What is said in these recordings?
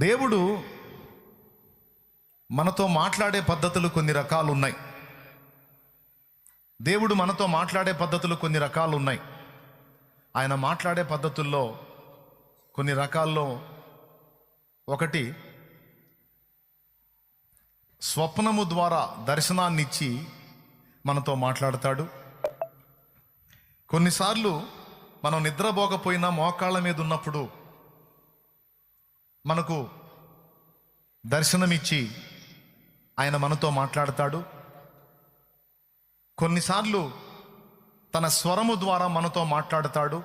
దేవుడు మనతో మాట్లాడే పద్ధతులు కొన్ని రకాలు ఉన్నాయి. దేవుడు మనతో మాట్లాడే పద్ధతులు కొన్ని రకాలు ఉన్నాయి. ఆయన మాట్లాడే పద్ధతుల్లో కొన్ని రకాల్లో ఒకటి స్వప్నము ద్వారా దర్శనాన్ని ఇచ్చి మనతో మాట్లాడతాడు. కొన్నిసార్లు మనం నిద్రపోకపోయినా మోకాళ్ళ మీద ఉన్నప్పుడు మనకు దర్శనమిచ్చి ఆయన మనతో మాట్లాడతాడు. కొన్నిసార్లు తన స్వరము ద్వారా మనతో మాట్లాడతాడు.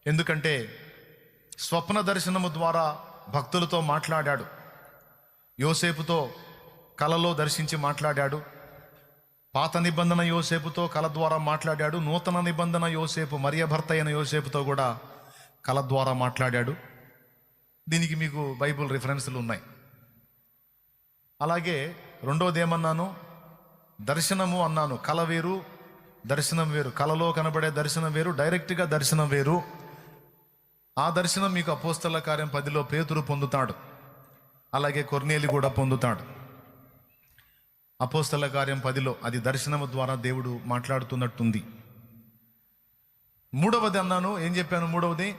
ఎందుకంటే స్వప్న దర్శనము ద్వారా భక్తులతో మాట్లాడాడు. యోసేపుతో కలలో దర్శించి మాట్లాడాడు. పాత నిబంధన యోసేపుతో కల ద్వారా మాట్లాడాడు. నూతన నిబంధన యోసేపు మరియ భర్త అయిన యోసేపుతో కూడా కల ద్వారా మాట్లాడాడు. దీనికి మీకు బైబుల్ రిఫరెన్స్లు ఉన్నాయి. అలాగే రెండోది ఏమన్నాను? దర్శనము అన్నాను. కల వేరు, దర్శనం వేరు. కలలో కనబడే దర్శనం వేరు, డైరెక్ట్గా దర్శనం వేరు. ఆ దర్శనం మీకు అపోస్తల కార్యం 10లో పేతురు పొందుతాడు. అలాగే కొర్నేలి కూడా పొందుతాడు. అపోస్తల కార్యం 10లో అది దర్శనము ద్వారా దేవుడు మాట్లాడుతున్నట్టుంది. మూడవది అన్నాను. ఏం చెప్పాను? మూడవది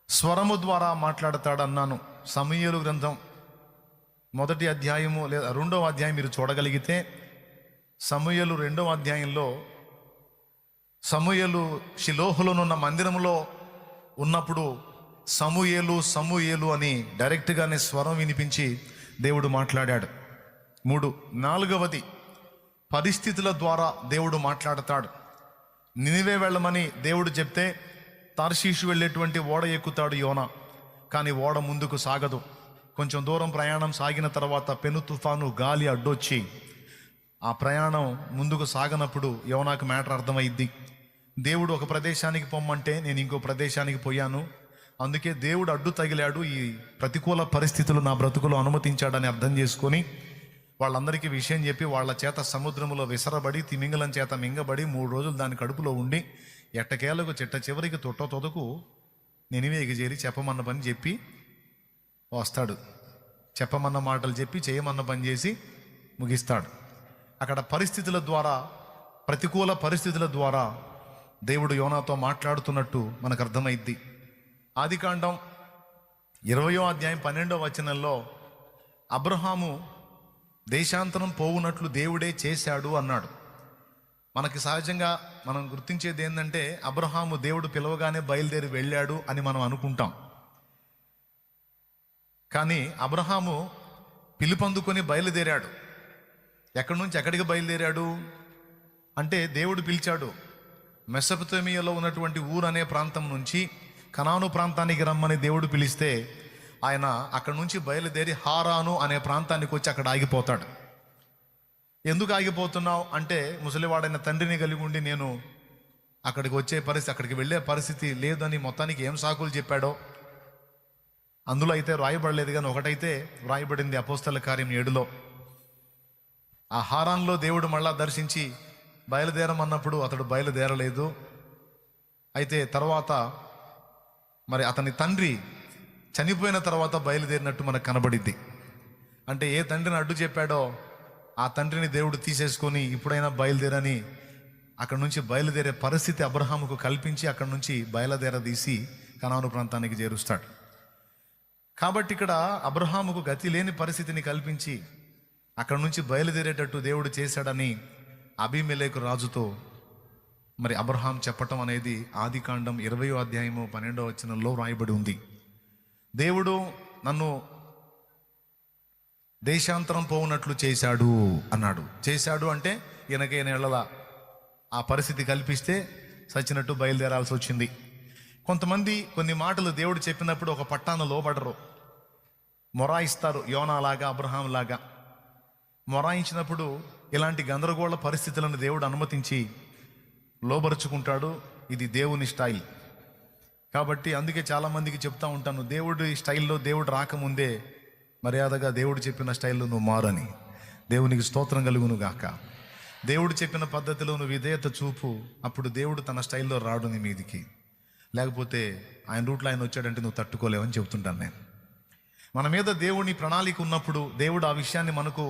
స్వరము ద్వారా మాట్లాడతాడు అన్నాను. సమూయేలు గ్రంథం 1వ అధ్యాయము లేదా 2వ అధ్యాయం మీరు చూడగలిగితే సమూయేలు 2వ అధ్యాయంలో సమూయేలు షిలోహులోనున్న మందిరంలో ఉన్నప్పుడు సమూయేలు సమూయేలు అని డైరెక్ట్గానే స్వరం వినిపించి దేవుడు మాట్లాడాడు. 3. 4వది పరిస్థితుల ద్వారా దేవుడు మాట్లాడతాడు. నినివే వెళ్ళమని దేవుడు చెప్తే తార్షీషు వెళ్ళేటువంటి ఓడ ఎక్కుతాడు యోనా. కానీ ఓడ ముందుకు సాగదు. కొంచెం దూరం ప్రయాణం సాగిన తర్వాత పెను తుఫాను గాలి అడ్డొచ్చి ఆ ప్రయాణం ముందుకు సాగనప్పుడు యోనాకు మ్యాటర్ అర్థమైద్ది. దేవుడు ఒక ప్రదేశానికి పొమ్మంటే నేను ఇంకో ప్రదేశానికి పోయాను, అందుకే దేవుడు అడ్డు తగిలాడు, ఈ ప్రతికూల పరిస్థితులు నా బ్రతుకులో అనుమతించాడని అర్థం చేసుకొని వాళ్ళందరికీ విషయం చెప్పి వాళ్ళ చేత సముద్రములో విసరబడి తిమింగలం చేత మింగబడి 3 రోజులు దాని కడుపులో ఉండి ఎట్టకేలకు చిట్ట చివరికి తొదకు నినివేకి చేరి చెప్పమన్న పని చెప్పి వస్తాడు. చెప్పమన్న మాటలు చెప్పి చేయమన్న పని చేసి ముగిస్తాడు. అక్కడ పరిస్థితుల ద్వారా, ప్రతికూల పరిస్థితుల ద్వారా దేవుడు యోనాతో మాట్లాడుతున్నట్టు మనకు అర్థమైద్ది. ఆదికాండం 20వ అధ్యాయం 12వ వచనంలో అబ్రహాము దేశాంతరం పోవునట్లు దేవుడే చేశాడు అన్నాడు. మనకి సహజంగా మనం గుర్తించేది ఏంటంటే అబ్రహాము దేవుడు పిలవగానే బయలుదేరి వెళ్ళాడు అని మనం అనుకుంటాం. కానీ అబ్రహాము పిలుపందుకొని బయలుదేరాడు. ఎక్కడి నుంచి ఎక్కడికి బయలుదేరాడు అంటే దేవుడు పిలిచాడు. మెసొపొతేమియాలో ఉన్నటువంటి ఊరు అనే ప్రాంతం నుంచి కనాను ప్రాంతానికి రమ్మని దేవుడు పిలిస్తే ఆయన అక్కడి నుంచి బయలుదేరి హారాను అనే ప్రాంతానికి వచ్చి అక్కడ ఆగిపోతాడు. ఎందుకు ఆగిపోతున్నావు అంటే ముసలివాడైన తండ్రిని కలిగి ఉండి నేను అక్కడికి వెళ్ళే పరిస్థితి లేదని మొత్తానికి ఏం సాకులు చెప్పాడో అందులో అయితే వ్రాయబడలేదు. కానీ ఒకటైతే వ్రాయబడింది అపోస్తల కార్యం 7లో. ఆ హారాన్లో దేవుడు మళ్ళా దర్శించి బయలుదేరమన్నప్పుడు అతడు బయలుదేరలేదు. అయితే తర్వాత మరి అతని తండ్రి చనిపోయిన తర్వాత బయలుదేరినట్టు మనకు కనబడిద్ది. అంటే ఏ తండ్రిని అడ్డు చెప్పాడో ఆ తండ్రిని దేవుడు తీసేసుకొని ఇప్పుడైనా బయలుదేరని అక్కడి నుంచి బయలుదేరే పరిస్థితి అబ్రహాముకు కల్పించి అక్కడి నుంచి బయలుదేరదీసి కనాను ప్రాంతానికి చేరుస్తాడు. కాబట్టి ఇక్కడ అబ్రహాముకు గతి లేని పరిస్థితిని కల్పించి అక్కడి నుంచి బయలుదేరేటట్టు దేవుడు చేశాడని అబీమెలెకు రాజుతో మరి అబ్రహాం చెప్పటం అనేది ఆదికాండం 20వ అధ్యాయము 12వ వచనంలో వ్రాయబడి ఉంది. దేవుడు నన్ను దేశాంతరం పోవునట్లు చేశాడు అన్నాడు. చేశాడు అంటే ఈయనకేనేళ్ల ఆ పరిస్థితి కల్పిస్తే సచ్చినట్టు బయలుదేరాల్సి వచ్చింది. కొంతమంది కొన్ని మాటలు దేవుడు చెప్పినప్పుడు ఒక పట్టాన లోబడరు, మొరాయిస్తారు. యోనాలాగా అబ్రహాం లాగా మొరాయించినప్పుడు ఇలాంటి గందరగోళ పరిస్థితులను దేవుడు అనుమతించి లోబరుచుకుంటాడు. ఇది దేవుని స్టైల్. కాబట్టి అందుకే చాలామందికి చెప్తా ఉంటాను, దేవుడి స్టైల్లో దేవుడు రాకముందే మర్యాదగా దేవుడు చెప్పిన స్టైల్లో నువ్వు మారని. దేవునికి స్తోత్రం కలుగును గాక. దేవుడు చెప్పిన పద్ధతిలో నువ్వు విధేయత చూపు, అప్పుడు దేవుడు తన స్టైల్లో రాడు నీ మీదికి. లేకపోతే ఆయన రూట్లో ఆయన వచ్చాడంటే నువ్వు తట్టుకోలేవని చెబుతుంటాను నేను. మన మీద దేవుని ప్రణాళిక ఉన్నప్పుడు, దేవుడు ఆ విషయాన్ని మనకు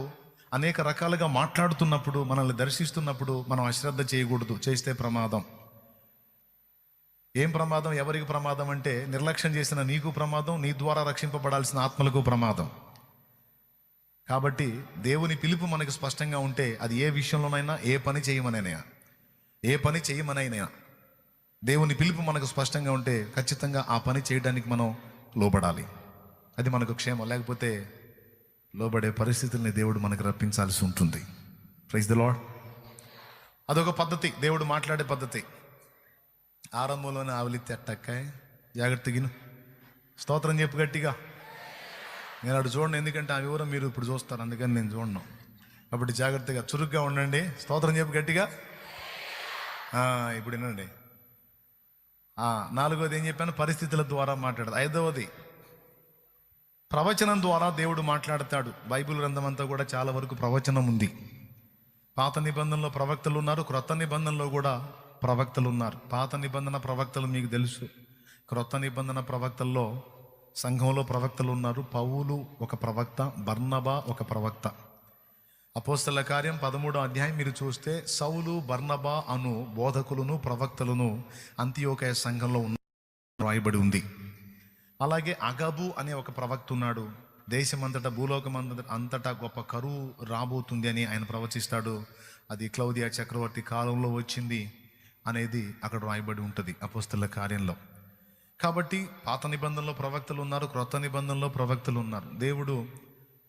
అనేక రకాలుగా మాట్లాడుతున్నప్పుడు, మనల్ని దర్శిస్తున్నప్పుడు మనం అశ్రద్ధ చేయకూడదు. చేస్తే ప్రమాదం. ఏం ప్రమాదం? ఎవరికి ప్రమాదం అంటే, నిర్లక్ష్యం చేసిన నీకు ప్రమాదం, నీ ద్వారా రక్షింపబడాల్సిన ఆత్మలకు ప్రమాదం. కాబట్టి దేవుని పిలుపు మనకు స్పష్టంగా ఉంటే, అది ఏ విషయంలోనైనా, ఏ పని చేయమనైనా దేవుని పిలుపు మనకు స్పష్టంగా ఉంటే ఖచ్చితంగా ఆ పని చేయడానికి మనం లోబడాలి. అది మనకు క్షేమం. లేకపోతే లోబడే పరిస్థితుల్ని దేవుడు మనకు రప్పించాల్సి ఉంటుంది. Praise the lord. అదొక పద్ధతి, దేవుడు మాట్లాడే పద్ధతి. ఆరంభంలోనే ఆవలిత్తి అట్టక్కాయ జాగ్రత్తగిను స్తోత్రం చెప్పు గట్టిగా. నేను అటు చూడండి, ఎందుకంటే ఆ వివరం మీరు ఇప్పుడు చూస్తారు, అందుకని నేను చూడను. కాబట్టి జాగ్రత్తగా చురుగ్గా ఉండండి. స్తోత్రం చెప్పు గట్టిగా. ఇప్పుడు వినండి. నాలుగోది ఏం చెప్పాను? పరిస్థితుల ద్వారా మాట్లాడదు. ఐదవది ప్రవచనం ద్వారా దేవుడు మాట్లాడతాడు. బైబిల్ గ్రంథం అంతా కూడా చాలా వరకు ప్రవచనం ఉంది. పాత నిబంధనలో ప్రవక్తలు ఉన్నారు, క్రొత్త నిబంధనలో కూడా ప్రవక్తలు ఉన్నారు. పాత నిబంధన ప్రవక్తలు మీకు తెలుసు. క్రొత్త నిబంధన ప్రవక్తల్లో సంఘంలో ప్రవక్తలు ఉన్నారు. పౌలు ఒక ప్రవక్త, బర్నబా ఒక ప్రవక్త. అపోస్తల కార్యం 13వ అధ్యాయం మీరు చూస్తే, సౌలు, బర్నబా అను బోధకులను ప్రవక్తలను అంతియోకయ సంఘంలో ఉన్న రాయబడి ఉంది. అలాగే అగబు అనే ఒక ప్రవక్త ఉన్నాడు. దేశమంతటా, భూలోకం అంతటా గొప్ప కరువు రాబోతుంది అని ఆయన ప్రవచిస్తాడు. అది క్లౌదియా చక్రవర్తి కాలంలో వచ్చింది అనేది అక్కడ రాయబడి ఉంటుంది అపోస్తల కార్యంలో. కాబట్టి పాత నిబంధనలో ప్రవక్తలు ఉన్నారు, క్రొత్త నిబంధనలో ప్రవక్తలు ఉన్నారు. దేవుడు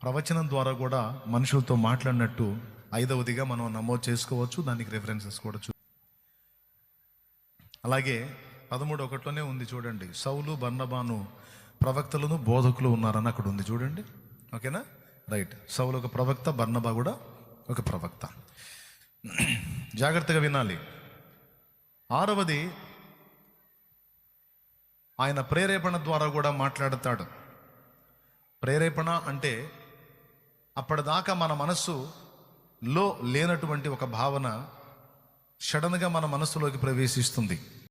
ప్రవచనం ద్వారా కూడా మనుషులతో మాట్లాడినట్టు ఐదవదిగా మనం నమోదు చేసుకోవచ్చు. దానికి రెఫరెన్సెస్ కూడా అలాగే 13:1లోనే ఉంది చూడండి, సౌలు, బర్నబాను ప్రవక్తలను బోధకులు ఉన్నారని అక్కడ ఉంది చూడండి. ఓకేనా? రైట్. సౌలు ఒక ప్రవక్త, బర్నబా కూడా ఒక ప్రవక్త. జాగ్రత్తగా వినాలి. ఆరవది, ఆయన ప్రేరేపణ ద్వారా కూడా మాట్లాడతాడు. ప్రేరేపణ అంటే అప్పటిదాకా మన మనస్సులో లేనటువంటి ఒక భావన సడన్గా మన మనస్సులోకి ప్రవేశిస్తుంది.